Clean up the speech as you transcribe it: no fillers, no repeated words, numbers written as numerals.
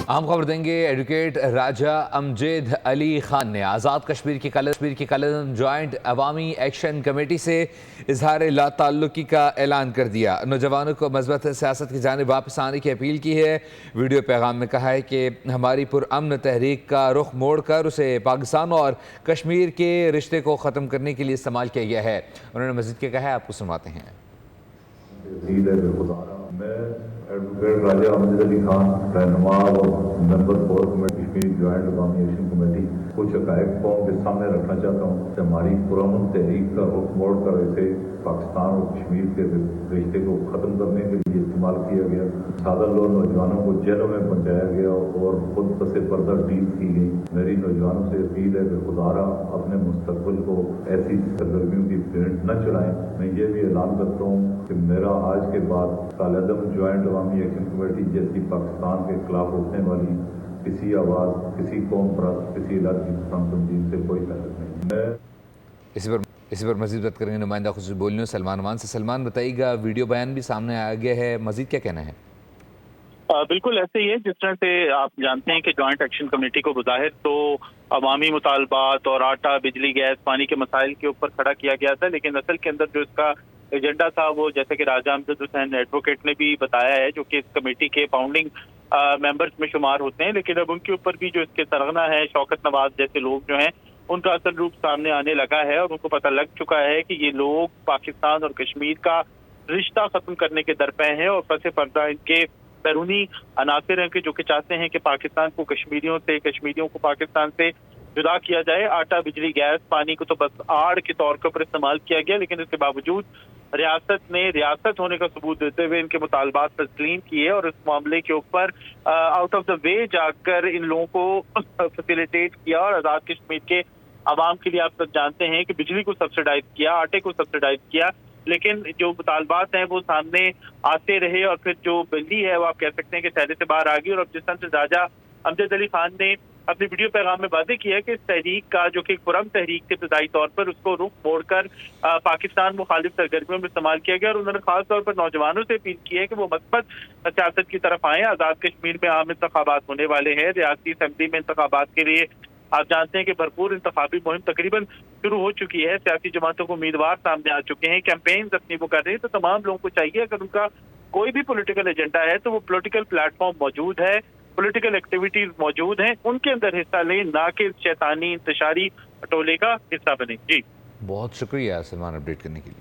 اہم خبر دیں گے۔ ایڈوکیٹ راجہ امجد علی خان نے آزاد کشمیر کی کالم جوائنٹ عوامی ایکشن کمیٹی سے اظہار لا تعلقی کا اعلان کر دیا۔ نوجوانوں کو مثبت سیاست کی جانب واپس آنے کی اپیل کی ہے۔ ویڈیو پیغام میں کہا ہے کہ ہماری پرامن تحریک کا رخ موڑ کر اسے پاکستان اور کشمیر کے رشتے کو ختم کرنے کے لیے استعمال کیا گیا ہے۔ انہوں نے مزید کیا کہا ہے، آپ کو سنواتے ہیں۔ میں ایڈوکیٹ راجہ امجد علی خان، رہنما اور ممبر کور کمیٹی کشمیر جوائنٹ عوامی ایکشن کمیٹی، کچھ حقائق قوم کے سامنے رکھنا چاہتا ہوں کہ ہماری پرامن تحریک کا رخ موڑ کر اسے پاکستان اور کشمیر کے رشتے کو ختم کرنے کے لیے استعمال کیا گیا۔ سادہ لوگ نوجوانوں کو جیلوں میں پہنچایا گیا اور خود پس پردہ ڈیل کی گئی۔ میری نوجوانوں سے اپیل ہے کہ خدا را اپنے مستقبل کو ایسی سرگرمیوں کی بھیٹ نہ چڑھائیں۔ میں یہ بھی اعلان کرتا ہوں کہ میرا آج کے بعد کالعدم جوائنٹ عوامی ایکشن کمیٹی جیسی پاکستان کے خلاف اٹھنے والی کسی آواز، کسی قوم پرست، کسی علاقے کی تنظیم سے کوئی تعلق نہیں۔ اسی پر مزید بات کریں گے نمائندہ خصوصی بولیوں سلمان امان سے۔ سلمان، بتائیے گا، ویڈیو بیان بھی سامنے آ گیا ہے، مزید کیا کہنا ہے؟ بالکل ایسے ہی ہے جس طرح سے آپ جانتے ہیں کہ جوائنٹ ایکشن کمیٹی کو بظاہر تو عوامی مطالبات اور آٹا، بجلی، گیس، پانی کے مسائل کے اوپر کھڑا کیا گیا تھا، لیکن اصل کے اندر جو اس کا ایجنڈا تھا وہ جیسے کہ راجہ امجد حسین ایڈوکیٹ نے بھی بتایا ہے، جو کہ اس کمیٹی کے فاؤنڈنگ ممبرز میں شمار ہوتے ہیں، لیکن اب ان کے اوپر بھی جو اس کے سرغنہ ہے، شوکت نواز جیسے لوگ جو ہیں، ان کا اصل روپ سامنے آنے لگا ہے اور ان کو پتہ لگ چکا ہے کہ یہ لوگ پاکستان اور کشمیر کا رشتہ ختم کرنے کے درپے ہیں اور پس پردہ ان کے بیرونی عناصر ہیں کہ جو کہ چاہتے ہیں کہ پاکستان کو کشمیریوں سے، کشمیریوں کو پاکستان سے جدا کیا جائے۔ آٹا، بجلی، گیس، پانی کو تو بس آڑ کے طور کے اوپر استعمال کیا گیا، لیکن اس کے باوجود ریاست نے ریاست ہونے کا ثبوت دیتے ہوئے ان کے مطالبات تسلیم کیے اور اس معاملے کے اوپر آؤٹ آف دا وے جا کر ان لوگوں کو فیسیلیٹیٹ کیا اور آزاد کشمیر کے عوام کے لیے آپ سب جانتے ہیں کہ بجلی کو سبسڈائز کیا، آٹے کو سبسڈائز کیا، لیکن جو مطالبات ہیں وہ سامنے آتے رہے اور پھر جو بلی ہے وہ آپ کہہ سکتے ہیں کہ سہرے سے باہر آ گئی۔ اور اب جس طرح سے راجہ امجد علی خان نے اپنے ویڈیو پیغام میں واضح کیا کہ اس تحریک کا جو کہ ایک پرامن تحریک تھی ابتدائی طور پر، اس کو رخ موڑ کر پاکستان مخالف سرگرمیوں میں استعمال کیا گیا اور انہوں نے خاص طور پر نوجوانوں سے اپیل کی ہے کہ وہ مثبت سیاست کی طرف آئیں۔ آزاد کشمیر میں عام انتخابات ہونے والے ہیں، ریاستی اسمبلی میں انتخابات کے لیے آپ جانتے ہیں کہ بھرپور انتخابی مہم تقریباً شروع ہو چکی ہے، سیاسی جماعتوں کو امیدوار سامنے آ چکے ہیں، کیمپینز اپنی وہ کر رہے ہیں، تو تمام لوگوں کو چاہیے اگر ان کا کوئی بھی پولیٹیکل ایجنڈا ہے تو وہ پولیٹیکل پلیٹ فارم موجود ہے، پولیٹیکل ایکٹیویٹیز موجود ہیں، ان کے اندر حصہ لیں، نہ کہ شیطانی انتشاری ٹولے کا حصہ بنیں۔ جی بہت شکریہ سلمان، اپڈیٹ کرنے کے لیے۔